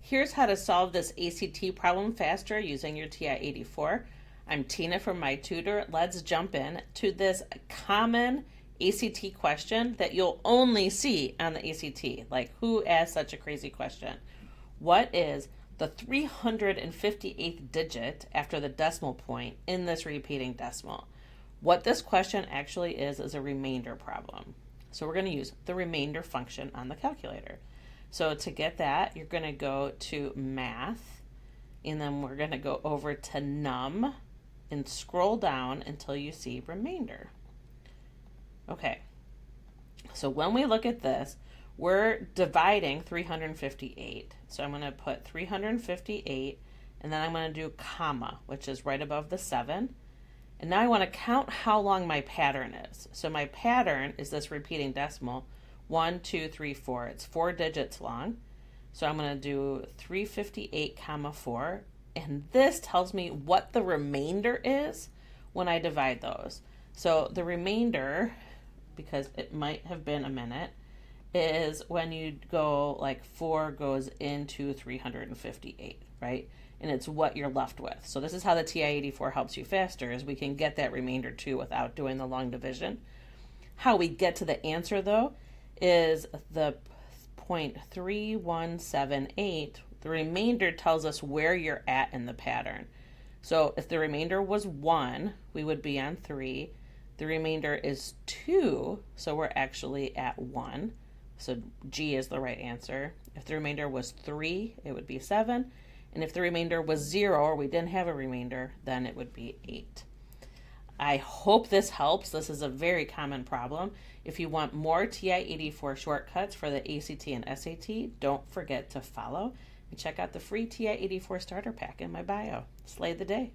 Here's how to solve this ACT problem faster using your TI-84. I'm Tina from my tutor. Let's jump in to this common ACT question that you'll only see on the ACT. Like, who asked such a crazy question? What is the 358th digit after the decimal point in this repeating decimal? What this question actually is a remainder problem. So we're going to use the remainder function on the calculator. So to get that, you're going to go to Math, and then we're going to go over to Num and scroll down until you see Remainder. Okay, so when we look at this, we're dividing 358. So I'm going to put 358, and then I'm going to do comma, which is right above the 7. And now I want to count how long my pattern is. So my pattern is this repeating decimal, 1, 2, 3, 4. It's 4 digits long. So I'm going to do 358 comma 4. And this tells me what the remainder is when I divide those. So the remainder, because it might have been a minute, is when you go like 4 goes into 358, right? And it's what you're left with. So this is how the TI-84 helps you faster, is we can get that remainder too without doing the long division. How we get to the answer though is the 0.3178. The remainder tells us where you're at in the pattern. So if the remainder was 1, we would be on 3. The remainder is 2, so we're actually at 1. So G is the right answer. If the remainder was 3, it would be 7. And if the remainder was 0, or we didn't have a remainder, then it would be 8. I hope this helps. This is a very common problem. If you want more TI-84 shortcuts for the ACT and SAT, don't forget to follow and check out the free TI-84 starter pack in my bio. Slay the day.